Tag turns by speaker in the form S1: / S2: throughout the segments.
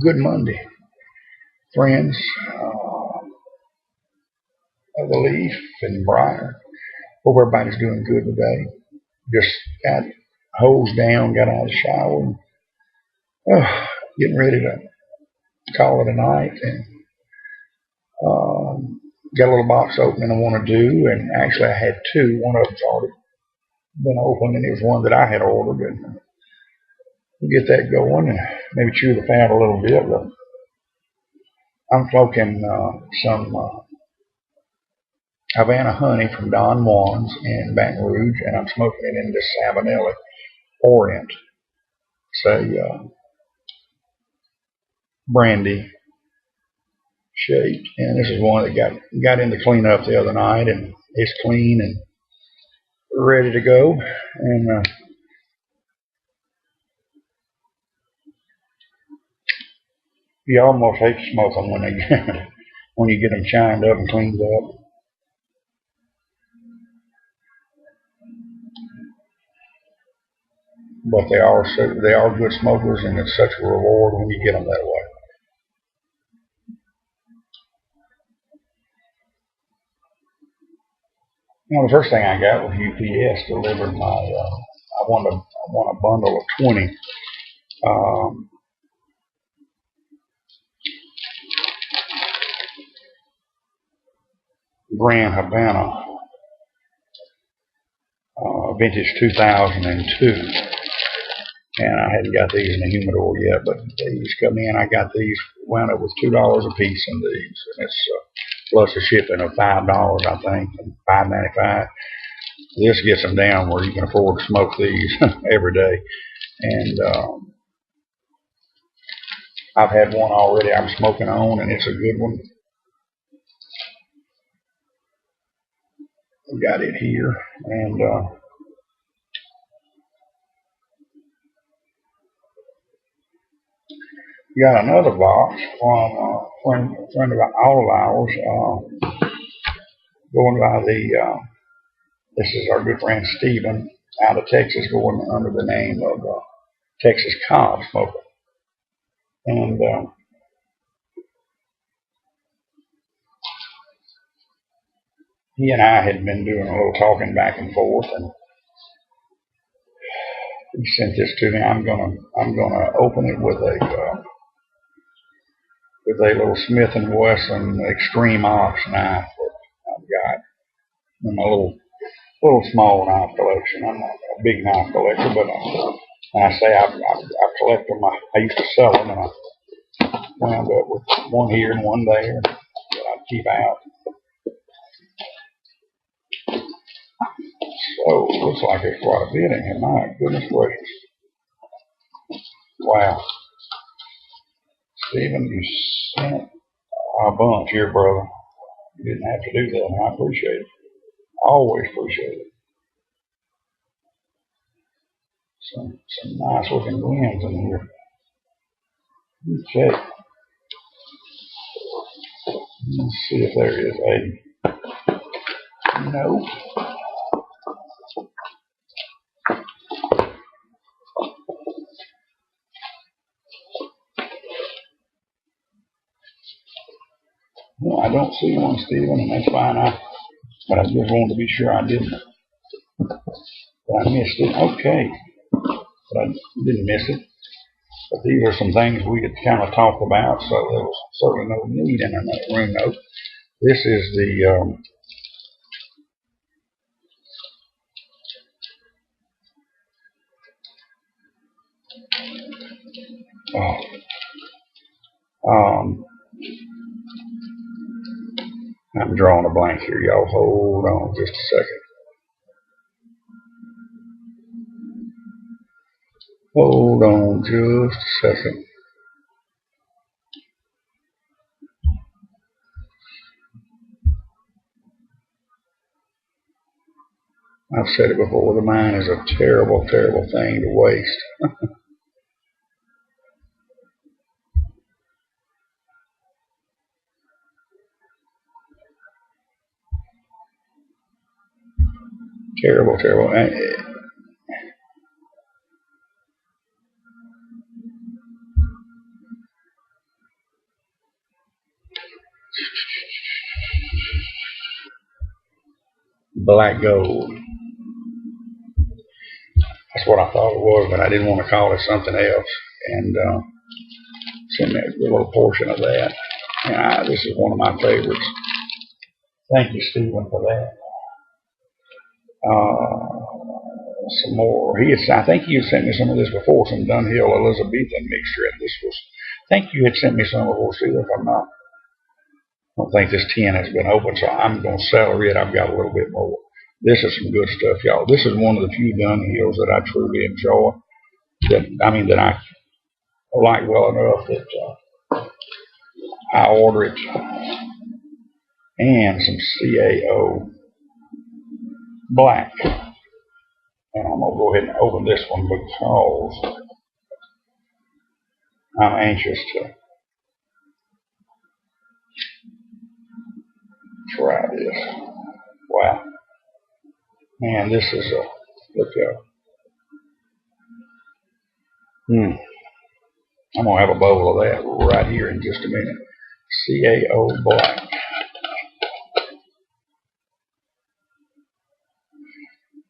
S1: Good Monday, friends of the Leaf and Briar. Hope everybody's doing good today. Just got hosed down, got out of the shower, and, getting ready to call it a night. And got a little box opening I want to do, and actually I had two. One of them's already been opened, and it was one that I had ordered, and we'll get that going and maybe chew the fat a little bit. But I'm smoking some Havana honey from Don Juan's in Baton Rouge, and I'm smoking it in this Sabanelli Orient. It's a brandy shape, and this is one that got into cleanup the other night, and it's clean and ready to go. And you almost hate to smoke them when they when you get them shined up and cleaned up. But they are good smokers, and it's such a reward when you get them that way. Now, the first thing I got was UPS delivered my. I want a bundle of 20 um, Grand Havana vintage 2002, and I hadn't got these in the humidor yet, but these come in. I got these wound up with $2 a piece in these, and it's plus the shipping of $5, I think, and $5.95. This gets them down where you can afford to smoke these every day. And I've had one already I'm smoking on, and it's a good one. Got it here, and got another box from a friend of all of ours, going by the. This is our good friend Stephen out of Texas, going under the name of Texas Cobb Smoker, and he and I had been doing a little talking back and forth, and he sent this to me. I'm gonna open it with a little Smith and Wesson Extreme Ox knife that I've got in my little small knife collection. I'm not a big knife collector, but I say I collect them. I used to sell them, and I wound up with one here and one there that I keep out. So it looks like there's quite a bit in here. My goodness gracious! Wow, Stephen, you sent a bunch here, brother. You didn't have to do that, and I appreciate it. Always appreciate it. Some nice looking blends in here. Okay, let's see if there is a no. No, I don't see one, Stephen, and that's fine. But I just wanted to be sure I didn't. But I missed it. Okay, but I didn't miss it. But these are some things we had kind of talked about, so there was certainly no need in another room note. This is the I'm drawing a blank here, y'all. Hold on just a second. Hold on just a second. I've said it before, the mind is a terrible, terrible thing to waste. Terrible, terrible. black gold. That's what I thought it was, but I didn't want to call it something else. And sent me a little portion of that. And this is one of my favorites. Thank you, Stephen, for that. Some more. I think you had sent me some of this before, some Dunhill Elizabethan mixture. And this was, I think you had sent me some before, Stephen, if I'm not. I don't think this tin has been opened, so I'm going to celery it. I've got a little bit more. This is some good stuff, y'all. This is one of the few Dunhills that I truly enjoy. That I like well enough that I order it. And some CAO black. And I'm going to go ahead and open this one because I'm anxious to try this. Wow. Man, this is look out. I'm going to have a bowl of that right here in just a minute. CAO black.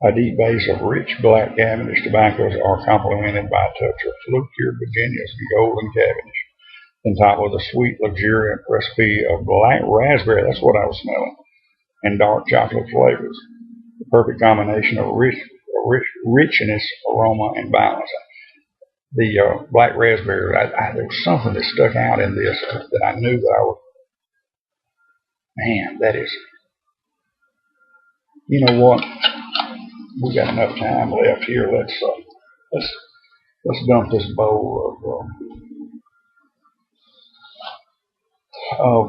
S1: A deep base of rich black Cavendish tobaccos are complemented by a touch of flukier Virginias and golden Cavendish, then topped with a sweet, luxuriant recipe of black raspberry. That's what I was smelling, and dark chocolate flavors. The perfect combination of richness, aroma, and balance. The black raspberry. There was something that stuck out in this that I knew that I would. Man, that is. You know what? We got enough time left here. Let's dump this bowl of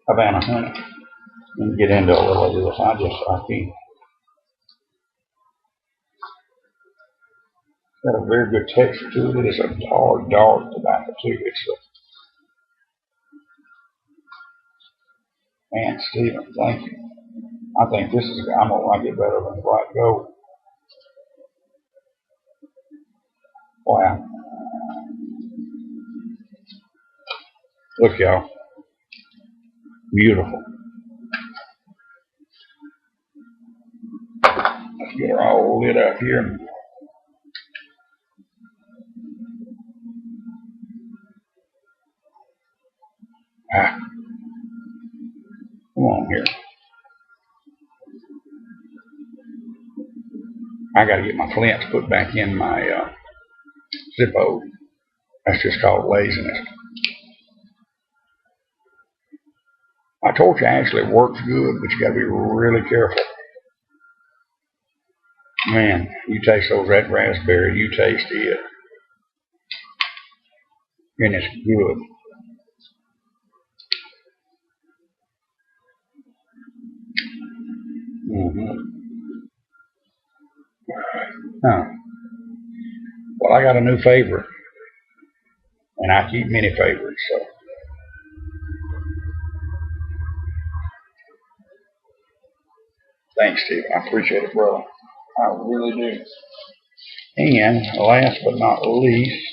S1: Havana honey and get into a little of this. I can't. It's got a very good texture to it. It is a dark tobacco too. Man, Stephen, thank you. I think this is, I'm going to like it better than the black gold. Wow. Look, y'all. Beautiful. Let's get her all lit up here. Come on here. I got to get my flints put back in my Zippo. That's just called laziness. My torch actually works good, but you got to be really careful. Man, you taste that raspberry, you taste it. And it's good. Well, I got a new favorite. And I keep many favorites, so. Thanks, Stephen. I appreciate it, brother. I really do. And last but not least,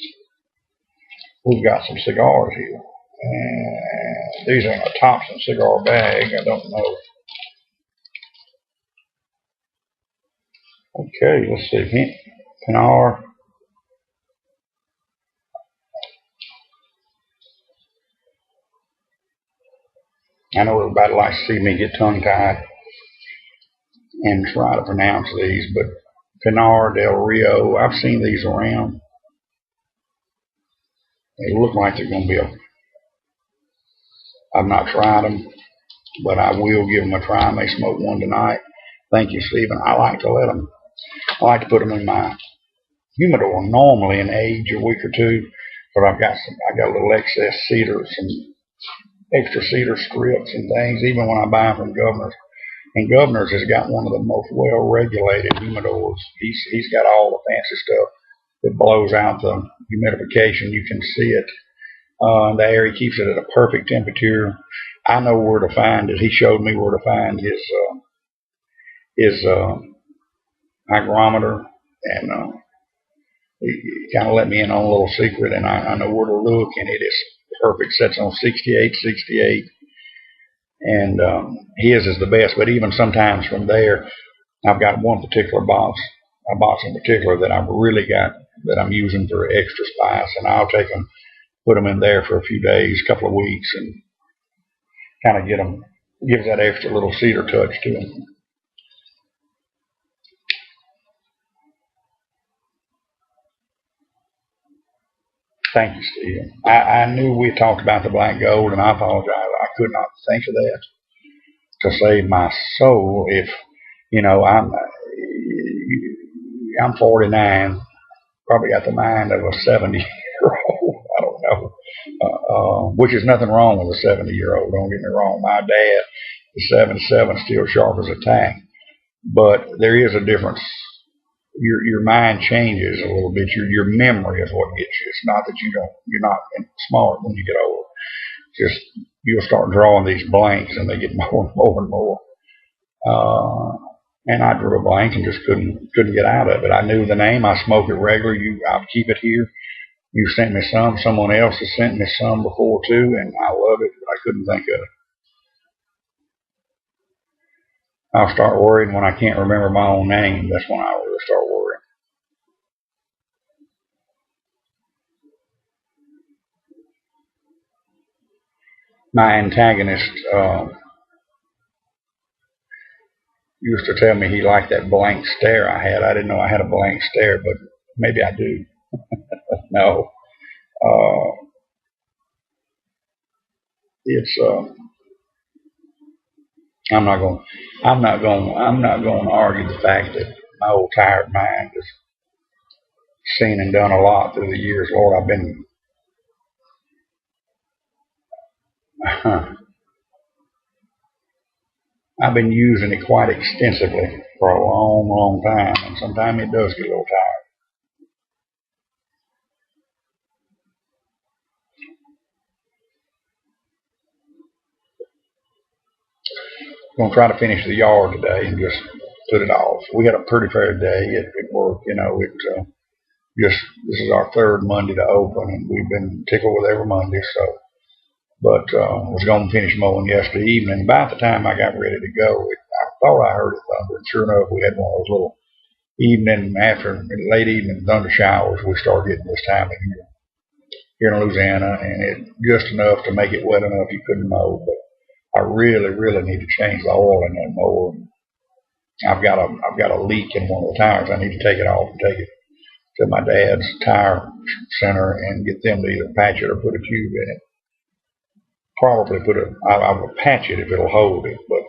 S1: we've got some cigars here. And these are in a Thompson cigar bag. I don't know. Okay, let's see. Pinar. I know everybody likes to see me get tongue-tied and try to pronounce these, but Pinar del Rio, I've seen these around. They look like they're going to be I've not tried them, but I will give them a try. I may smoke one tonight. Thank you, Stephen. I like to put them in my humidor normally and age a week or two, but I got a little excess cedar, some extra cedar strips and things, even when I buy them from Governor's. And Governor's has got one of the most well-regulated humidors. He's got all the fancy stuff that blows out the humidification. You can see it in the air. He keeps it at a perfect temperature. I know where to find it. He showed me where to find his hygrometer, and he kind of let me in on a little secret, and I know where to look, and it is perfect. Sets on 68, 68. And his is the best. But even sometimes from there, I've got one particular box, a box in particular that I've really got that I'm using for extra spice, and I'll take them, put them in there for a few days, a couple of weeks, and kind of get them, gives that extra little cedar touch to them. Thank you, Steve. I knew we talked about the black gold, and I apologize. I could not think of that to save my soul. If you know, I'm 49, probably got the mind of a 70-year-old. I don't know, which is nothing wrong with a 70-year-old. Don't get me wrong. My dad is 77, still sharp as a tack. But there is a difference. Your mind changes a little bit. Your memory is what gets you. It's not that you're not smart when you get old. Just you'll start drawing these blanks, and they get more and more and more. And I drew a blank and just couldn't get out of it. I knew the name. I smoke it regular. I'll keep it here. You sent me some. Someone else has sent me some before too, and I love it. But I couldn't think of it. I'll start worrying when I can't remember my own name. That's when I really start worrying. My antagonist used to tell me he liked that blank stare I had. I didn't know I had a blank stare, but maybe I do. No. It's I'm not going. I'm not going to argue the fact that my old tired mind has seen and done a lot through the years. Lord, I've been using it quite extensively for a long, long time, and sometimes it does get a little tired. I'm going to try to finish the yard today and just put it off. We had a pretty fair day at work. You know, just this is our third Monday to open, and we've been tickled with every Monday. So, but was going to finish mowing yesterday evening. About the time I got ready to go, I thought I heard it thunder, and sure enough, we had one of those little late evening thunder showers we start getting this time of year here in Louisiana, and it just enough to make it wet enough you couldn't mow. But I really, really need to change the oil in that mower. I've got a leak in one of the tires. I need to take it off and take it to my dad's tire center and get them to either patch it or put a tube in it. Probably I will patch it if it'll hold it, but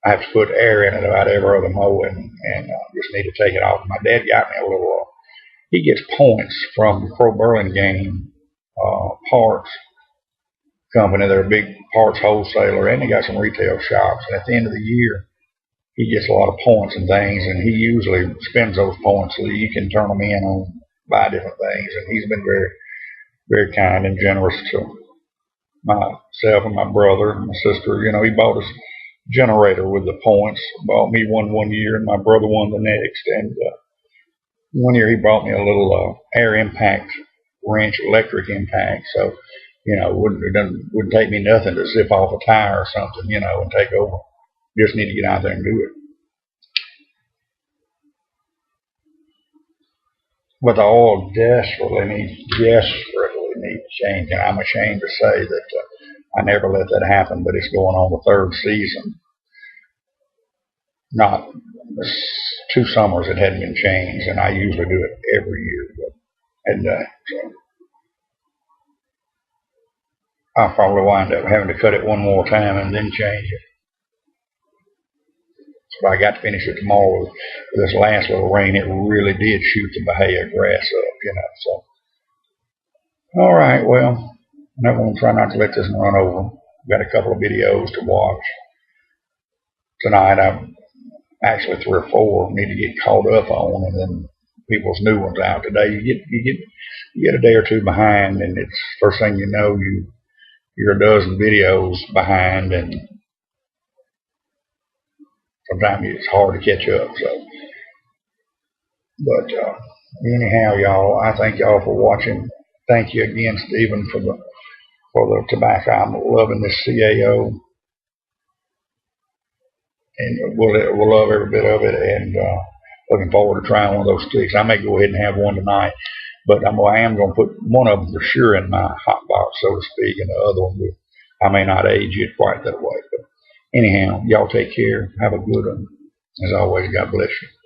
S1: I have to put air in it about every other mowing, and just need to take it off. My dad got me a little. He gets points from the Pro Burlingame parts company. They're a big parts wholesaler, and they got some retail shops. And at the end of the year, he gets a lot of points and things, and he usually spends those points so that you can turn them in on buy different things. And he's been very, very kind and generous to myself and my brother and my sister. You know, he bought us a generator with the points. Bought me one year, and my brother one the next. And one year he brought me a little air impact wrench, electric impact. So, you know, it wouldn't take me nothing to zip off a tire or something, you know, and take over. Just need to get out there and do it. But the oil desperately needs changing. I'm ashamed to say that I never let that happen, but it's going on the third season. Not 2 summers it hadn't been changed, and I usually do it every year. But so I'll probably wind up having to cut it one more time and then change it. But I got to finish it tomorrow with this last little rain. It really did shoot the bahia grass up, you know. So, all right, well, I'm going to try not to let this one run over. I've got a couple of videos to watch tonight. I've actually 3 or 4 need to get caught up on, and then people's new ones out today. You get a day or 2 behind, and it's first thing you know you're a dozen videos behind, and sometimes it's hard to catch up. So, but anyhow, y'all, I thank y'all for watching. Thank you again, Stephen, for the tobacco. I'm loving this CAO, and we'll love every bit of it. And looking forward to trying one of those sticks. I may go ahead and have one tonight, but I am going to put one of them for sure in my hot box, so to speak, and the other one I may not age it quite that way. But anyhow, y'all take care. Have a good one. As always, God bless you.